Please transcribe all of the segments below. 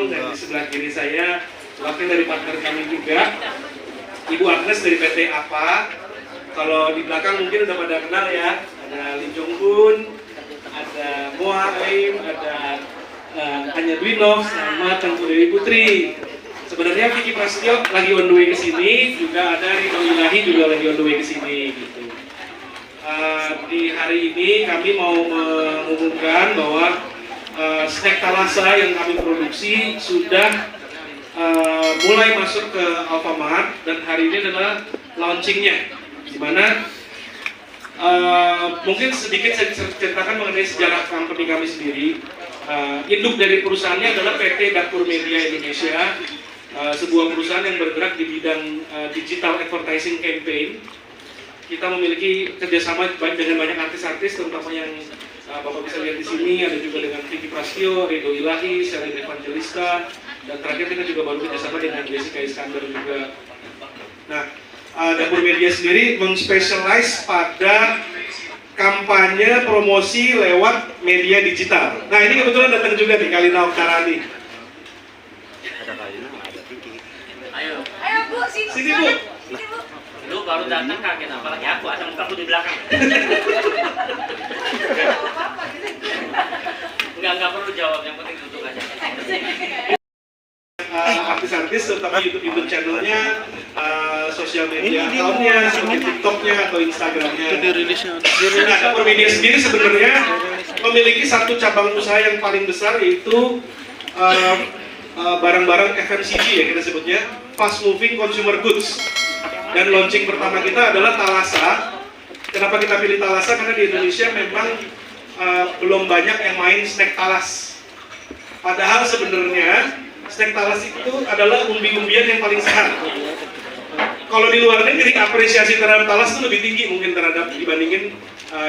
Gendong, dan di sebelah kiri saya wakil dari partner kami juga, Ibu Agnes dari PT APA. Kalau di belakang mungkin udah pada kenal ya, ada Lee Jong Hun, ada Moa Aim, ada Anya Dwinov, sama Tengku Dewi Putri. Sebenarnya Vicky Prasetyo lagi on the way ke sini, juga ada Ridho Ilahi juga lagi on the way ke sini gitu. Di hari ini kami mau mengumumkan bahwa snack Thalassa yang kami produksi sudah mulai masuk ke Alfamart, dan hari ini adalah launchingnya, di mana mungkin sedikit saya ceritakan mengenai sejarah company kami sendiri. Induk dari perusahaannya adalah PT Dapur Media Indonesia, sebuah perusahaan yang bergerak di bidang digital advertising campaign. Kita memiliki kerjasama dengan banyak artis-artis, terutama yang Bapak bisa lihat di sini, ada juga dengan Vicky Prasetyo, Ridho Ilahi, Selin Evangelista, dan terakhir kita juga baru kerjasama dengan Jessica Iskandar juga. Nah, Dapur Media sendiri menspesialis pada kampanye promosi lewat media digital. Nah, ini kebetulan datang juga nih Kalina Oktarani. Ada Kalina, ada Vicky. Ayo Bu, Sini Bu. lu baru datang kaget, apalagi aku ada mukaku di belakang. Enggak perlu jawab, yang penting duduk aja. Artis-artis terutama YouTube channelnya, sosial media account-nya, seperti TikTok-nya atau Instagram-nya. Nah, Dapur Media sendiri sebenarnya memiliki satu cabang usaha yang paling besar, yaitu barang-barang FMCG ya kita sebutnya, fast moving consumer goods. Dan launching pertama kita adalah Thalassa. Kenapa kita pilih Thalassa? Karena di Indonesia memang belum banyak yang main snack talas. Padahal sebenarnya snack talas itu adalah umbi-umbian yang paling sehat. Kalau di luar negeri apresiasi terhadap talas itu lebih tinggi mungkin dibandingin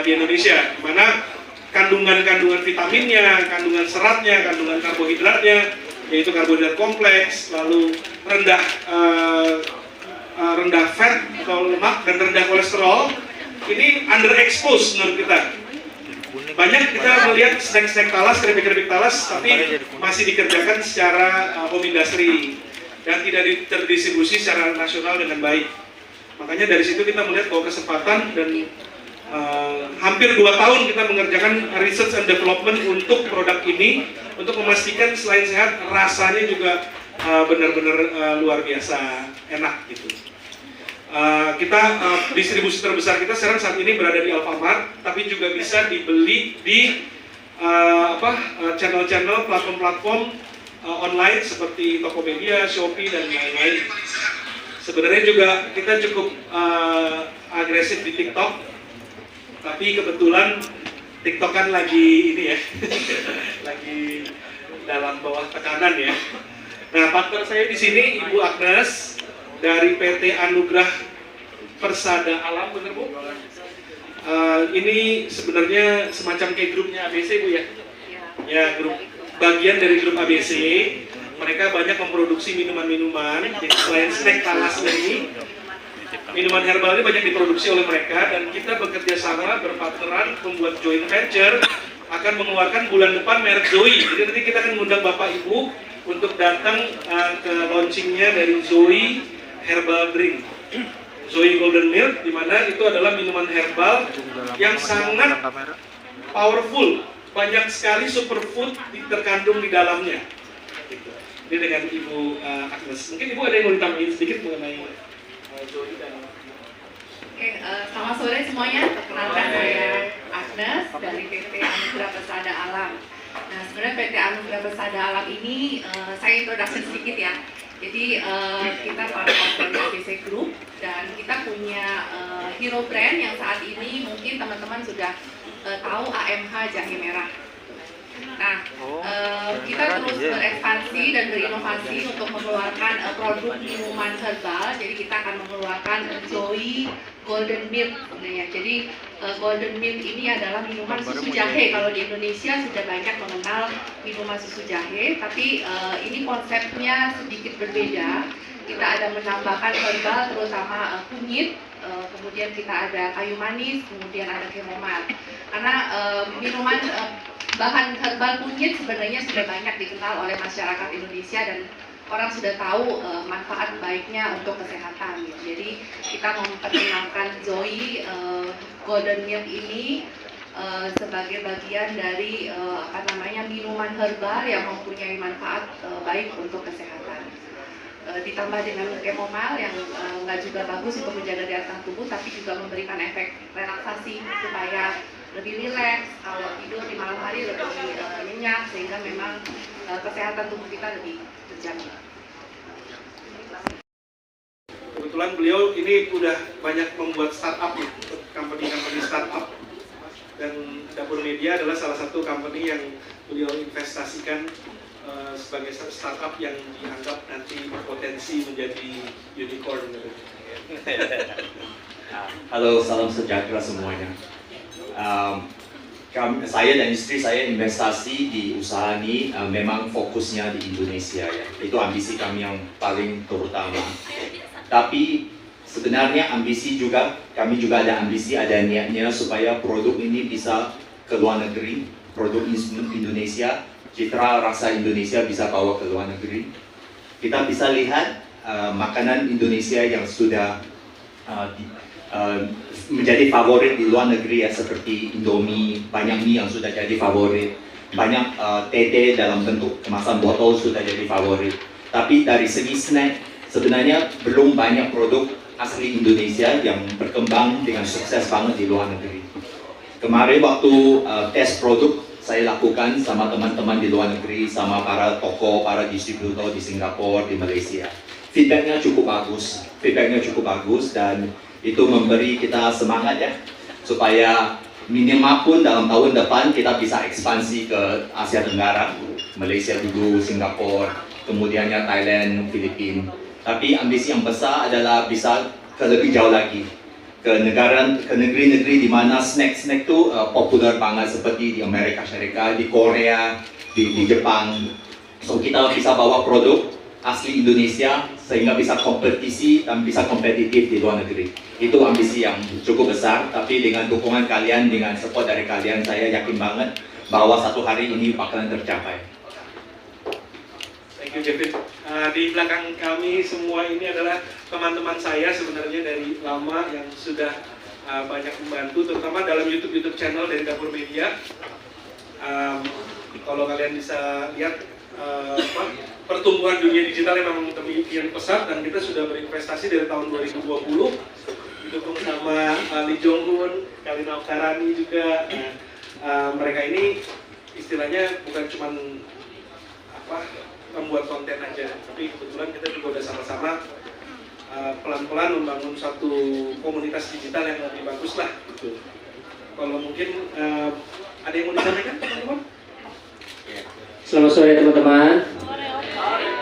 di Indonesia, dimana kandungan vitaminnya, kandungan seratnya, kandungan karbohidratnya, yaitu karbohidrat kompleks, lalu rendah fat atau lemak dan rendah kolesterol, ini underexposed menurut kita. Banyak kita melihat snack-snack talas, keripik-keripik talas, tapi masih dikerjakan secara home industry dan tidak terdistribusi secara nasional dengan baik. Makanya dari situ kita melihat bahwa kesempatan, dan hampir 2 tahun kita mengerjakan research and development untuk produk ini, untuk memastikan selain sehat, rasanya juga benar-benar luar biasa enak gitu. Distribusi terbesar kita sekarang saat ini berada di Alfamart, tapi juga bisa dibeli di channel-channel, platform-platform online seperti Tokopedia, Shopee, dan lain-lain. Sebenarnya juga kita cukup agresif di TikTok, tapi kebetulan TikTok kan lagi ini ya, lagi dalam bawah tekanan ya. Nah, partner saya di sini Ibu Agnes dari PT Anugrah Persada Alam, bener Bu? Ini sebenarnya semacam kayak grupnya ABC Bu ya? Ya, grup bagian dari grup ABC. Mereka banyak memproduksi minuman-minuman, selain snack talas ini. Minuman herbal ini banyak diproduksi oleh mereka, dan kita bekerja sama berpartneran membuat joint venture, akan mengeluarkan bulan depan merek Zoe. Jadi nanti kita akan mengundang Bapak Ibu untuk datang ke launchingnya dari Zoe Herbal Drink, Zoe Golden Milk, di mana itu adalah minuman herbal yang sangat powerful, banyak sekali superfood terkandung di dalamnya. Ini dengan Ibu Agnes. Mungkin Ibu ada yang mau ditambahin sedikit mengenai Zoe dan Oke, selamat sore semuanya. Perkenalkan saya Agnes dari PT Anugrah Persada Alam. Nah, sebenarnya PT Anugrah Persada Alam ini saya introduction sedikit ya. Jadi kita part dari ABC Group, dan kita punya hero brand yang saat ini mungkin teman-teman sudah tahu, AMH Jahe Merah. Nah, kita terus berekspansi dan berinovasi untuk mengeluarkan produk minuman herbal. Jadi kita akan mengeluarkan Zoe Golden Milk. Jadi Golden Milk ini adalah minuman susu jahe. Kalau di Indonesia sudah banyak mengenal minuman susu jahe, tapi ini konsepnya sedikit berbeda. Kita ada menambahkan herbal, terutama kunyit, kemudian kita ada kayu manis, kemudian ada chamomile. Karena minuman bahan herbal kunyit sebenarnya sudah banyak dikenal oleh masyarakat Indonesia dan orang sudah tahu manfaat baiknya untuk kesehatan. Jadi kita memperkenalkan Zoe Golden Milk ini sebagai bagian dari minuman herbal yang mempunyai manfaat baik untuk kesehatan. Ditambah dengan chamomile yang nggak juga bagus untuk menjaga daya tahan tubuh, tapi juga memberikan efek relaksasi supaya lebih rileks, kalau tidur di malam hari lebih nyenyak, sehingga memang kesehatan tubuh kita lebih terjaga. Kebetulan beliau ini udah banyak membuat startup, company startup, dan Dapur Media adalah salah satu company yang beliau investasikan sebagai startup yang dianggap nanti berpotensi menjadi unicorn. Halo, salam sejahtera semuanya. Saya dan istri saya investasi di usaha ini memang fokusnya di Indonesia ya. Itu ambisi kami yang paling terutama. Tapi sebenarnya kami juga ada ambisi, ada niatnya supaya produk ini bisa ke luar negeri. Produk Indonesia, citra rasa Indonesia bisa bawa ke luar negeri. Kita bisa lihat makanan Indonesia yang sudah menjadi favorit di luar negeri ya, seperti Indomie, banyak mie yang sudah jadi favorit, banyak tete dalam bentuk kemasan botol sudah jadi favorit. Tapi dari segi snack, sebenarnya belum banyak produk asli Indonesia yang berkembang dengan sukses banget di luar negeri. Kemarin waktu tes produk saya lakukan sama teman-teman di luar negeri, sama para toko, para distributor di Singapura, di Malaysia. Feedbacknya cukup bagus dan itu memberi kita semangat ya, supaya minimal pun dalam tahun depan kita bisa ekspansi ke Asia Tenggara, Malaysia dulu, Singapura, kemudiannya Thailand, Filipina. Tapi ambisi yang besar adalah bisa ke lebih jauh lagi, ke negeri-negeri di mana snack itu populer banget, seperti di Amerika Serikat, di Korea, di Jepang. So kita bisa bawa produk asli Indonesia sehingga bisa kompetisi dan bisa kompetitif di luar negeri. Itu ambisi yang cukup besar, tapi dengan dukungan kalian, dengan support dari kalian, saya yakin banget bahwa satu hari ini bakalan tercapai. Thank you, David. Di belakang kami semua ini adalah teman-teman saya sebenarnya dari lama yang sudah banyak membantu, terutama dalam YouTube channel dari Dapur Media. Kalau kalian bisa lihat, pertumbuhan dunia digital yang memang demikian pesat, dan kita sudah berinvestasi dari tahun 2020, didukung sama Lee Jong Un, Kalina Oktarani juga. Mereka ini istilahnya bukan cuma membuat konten aja, tapi kebetulan kita juga udah sama-sama pelan-pelan membangun satu komunitas digital yang lebih bagus lah. Gitu. Kalau mungkin ada yang mau disampaikan, teman-teman? Selamat sore teman-teman.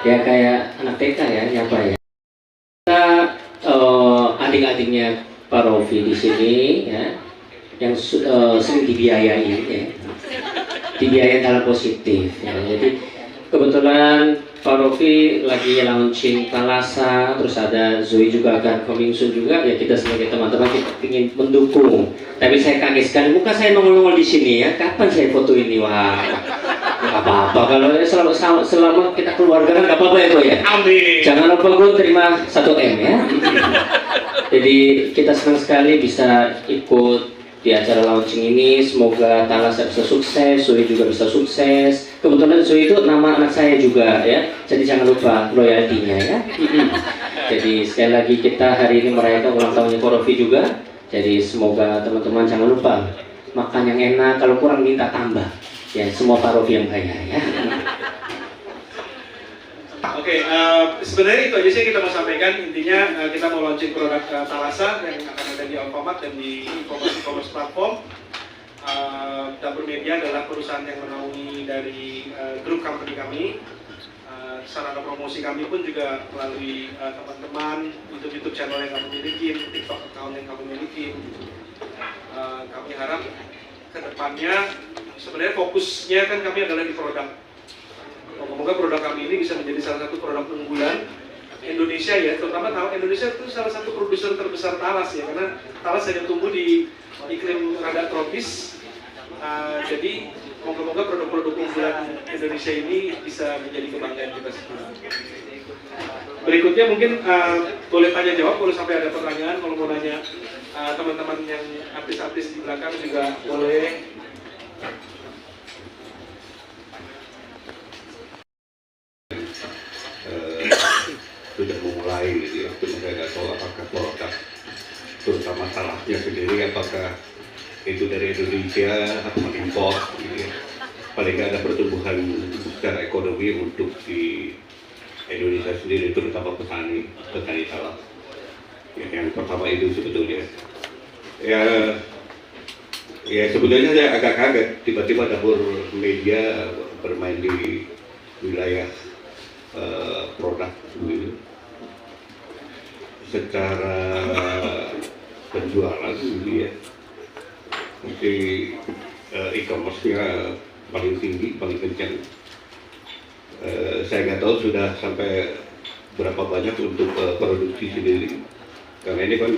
Ya kayak anak TK ya, nyapa ya. Kita adik-adiknya Pak Rofi di sini ya, yang sering dibiayai ya, dibiayai dalam positif ya. Jadi kebetulan Pak Rofi lagi launching Thalassa, terus ada Zoe juga akan coming soon juga ya. Kita sebagai teman-teman kita ingin mendukung. Tapi saya kaget sekali, muka saya nongol-nongol di sini ya. Kapan saya foto ini? Wah, nggak apa-apa kalau selama kita keluarga kan nggak apa-apa ya Ko ya. Amin. Jangan lupa gue terima 1M ya. Jadi kita senang sekali bisa ikut di acara launching ini. Semoga Thalassa bisa sukses, Zoe juga bisa sukses. Kebetulan Zoe itu nama anak saya juga ya. Jadi jangan lupa loyaltinya ya. Jadi sekali lagi kita hari ini merayakan ulang tahunnya Ko Rofi juga. Jadi semoga teman-teman jangan lupa makan yang enak, kalau kurang minta tambah. Ya semua Pak Rofi yang kaya ya. Oke, sebenarnya itu aja sih yang kita mau sampaikan. Intinya kita mau launching produk Thalassa yang akan ada di Alfamart dan di e-commerce platform. Dapur Media adalah perusahaan yang menaungi dari grup company kami. Sarana promosi kami pun juga melalui teman-teman, YouTube channel yang kami miliki, TikTok account yang kami miliki. Kami harap ke depannya, sebenarnya fokusnya kan kami adalah di produk. Semoga produk kami ini bisa menjadi salah satu produk unggulan Indonesia ya, terutama Indonesia itu salah satu produser terbesar talas ya, karena talas hanya tumbuh di iklim rada tropis. Jadi moga-moga produk-produk unggulan Indonesia ini bisa menjadi kebanggaan kita semua. Berikutnya mungkin boleh tanya jawab kalau sampai ada pertanyaan. Kalau mau nanya teman-teman yang artis-artis di belakang juga boleh. Sudah memulai gitu ya, cuma saya nggak tahu apakah produk terutama salahnya sendiri apakah itu dari Indonesia atau mengimpor gitu ya. Paling nggak ada pertumbuhan secara ekonomi untuk di Indonesia sendiri, terutama petani salak. Ya, yang pertama itu sebetulnya ya sebetulnya saya agak kaget tiba-tiba dapur media bermain di wilayah produk gitu. Secara penjualan gitu ya, mungkin e-commerce-nya paling tinggi, paling kencang. Saya nggak tahu sudah sampai berapa banyak untuk produksi sendiri. Karena ini kan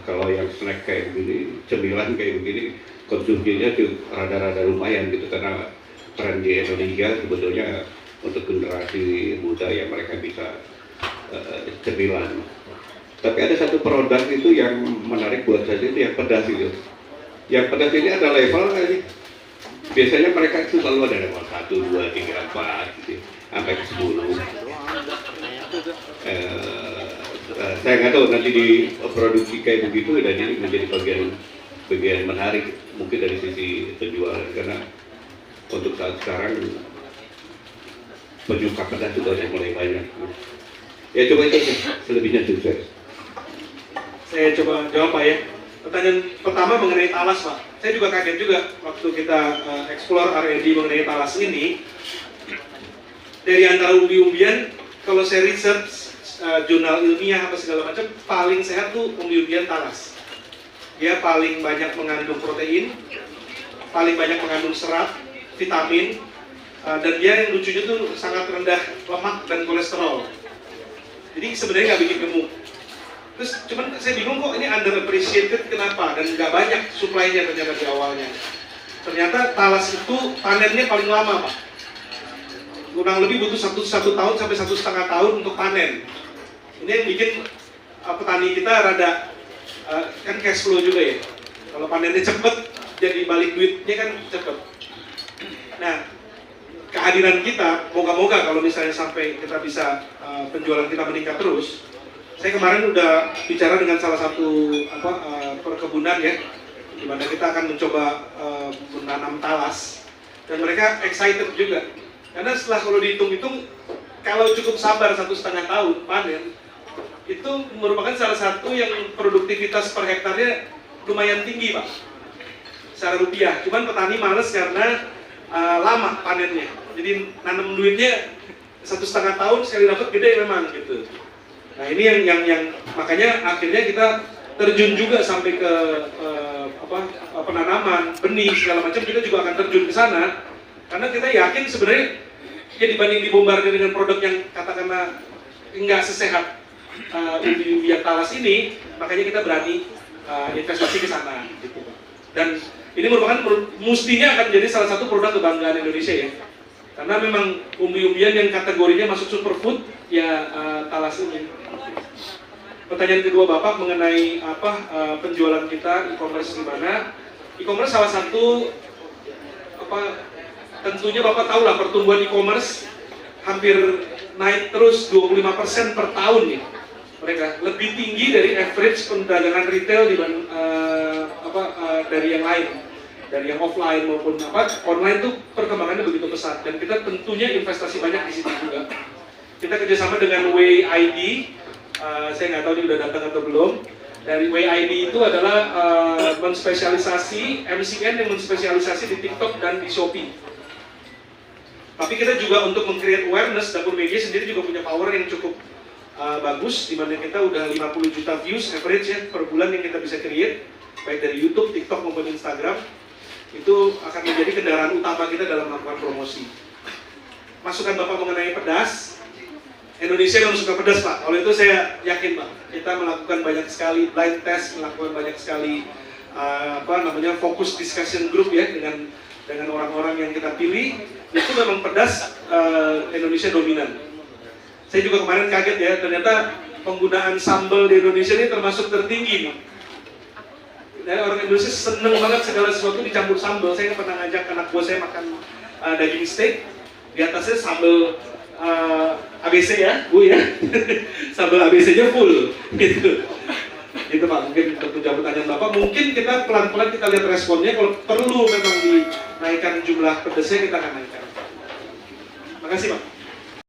kalau yang snack kayak begini, cemilan kayak begini, konsumsinya tuh rada-rada lumayan gitu, karena tren di Indonesia sebetulnya untuk generasi muda yang mereka bisa cemilan. Tapi ada satu produk itu yang menarik buat saya, itu yang pedas itu. Yang pedas ini ada level ini. Biasanya mereka itu selalu ada level 1, 2, 3, 4 gitu, sampai ke 10. Saya nggak tahu nanti di produksi kayak begitu dan ini menjadi bagian menarik mungkin dari sisi penjualan, karena untuk saat sekarang penyuka pedas juga sudah mulai banyak. Ya coba itu selebihnya sukses. Saya coba jawab Pak ya. Pertanyaan pertama mengenai talas Pak. Saya juga kaget juga waktu kita explore R&D mengenai talas ini. Dari antara umbi-umbian, kalau saya research jurnal ilmiah apa segala macam, paling sehat tuh umbi-umbian talas. Dia paling banyak mengandung protein, paling banyak mengandung serat, vitamin, dan dia yang lucunya tuh sangat rendah lemak dan kolesterol. Jadi sebenarnya nggak bikin gemuk. Terus cuman saya bingung kok ini underappreciated kenapa, dan nggak banyak suplainya ternyata di awalnya. Ternyata talas itu panennya paling lama Pak. Kurang lebih butuh satu tahun sampai 1,5 tahun untuk panen. Ini yang bikin petani kita rada kan cash flow juga ya. Kalau panennya cepet, jadi balik duitnya kan cepet. Nah, kehadiran kita, moga-moga kalau misalnya sampai kita bisa penjualan kita meningkat terus. Saya kemarin udah bicara dengan salah satu perkebunan ya, di mana kita akan mencoba menanam talas, dan mereka excited juga. Karena setelah kalau dihitung-hitung, kalau cukup sabar 1,5 tahun panen, itu merupakan salah satu yang produktivitas per hektarnya lumayan tinggi Pak, secara rupiah. Cuman petani males karena lama panennya. Jadi nanam duitnya 1,5 tahun sekali dapat gede memang gitu. Nah ini yang makanya akhirnya kita terjun juga sampai ke penanaman benih segala macam, kita juga akan terjun ke sana karena kita yakin sebenarnya ya dibanding dibombardir dengan produk yang katakanlah nggak sesehat umbi-umbian talas ini, makanya kita berani investasi ke sana gitu. Dan ini merupakan mestinya akan menjadi salah satu produk kebanggaan Indonesia ya. Karena memang umbi-umbian yang kategorinya masuk superfood ya talas ini. Pertanyaan kedua Bapak mengenai penjualan kita e-commerce gimana? E-commerce salah satu tentunya Bapak tahu lah pertumbuhan e-commerce hampir naik terus 25% per tahun nih. Mereka lebih tinggi dari average perdagangan retail dari yang lain. Dari yang offline maupun online tuh perkembangannya begitu pesat, dan kita tentunya investasi banyak di situ juga. Kita kerjasama dengan WayID, saya nggak tahu ini udah datang atau belum. Dari WayID itu adalah menspesialisasi MCN yang menspesialisasi di TikTok dan di Shopee. Tapi kita juga untuk meng-create awareness, Dapur Media sendiri juga punya power yang cukup bagus, di mana kita udah 50 juta views average ya per bulan yang kita bisa create, baik dari YouTube, TikTok maupun Instagram. Itu akan menjadi kendaraan utama kita dalam melakukan promosi. Masukan Bapak mengenai pedas, Indonesia memang suka pedas Pak. Kalau itu saya yakin Pak, kita melakukan banyak sekali blind test, melakukan banyak sekali fokus discussion group ya dengan dengan orang-orang yang kita pilih itu memang pedas Indonesia dominan. Saya juga kemarin kaget ya, ternyata penggunaan sambal di Indonesia ini termasuk tertinggi nih. Dan orang Indonesia seneng banget segala sesuatu dicampur sambal. Saya pernah ngajak anak buah saya makan daging steak, di atasnya sambal ABC ya, Bu ya. Sambal ABC-nya full gitu. Itu Pak, mungkin untuk menjawab pertanyaan Bapak, mungkin kita pelan-pelan kita lihat responnya, kalau perlu memang dinaikkan jumlah pedesnya kita akan naikkan. Makasih Pak.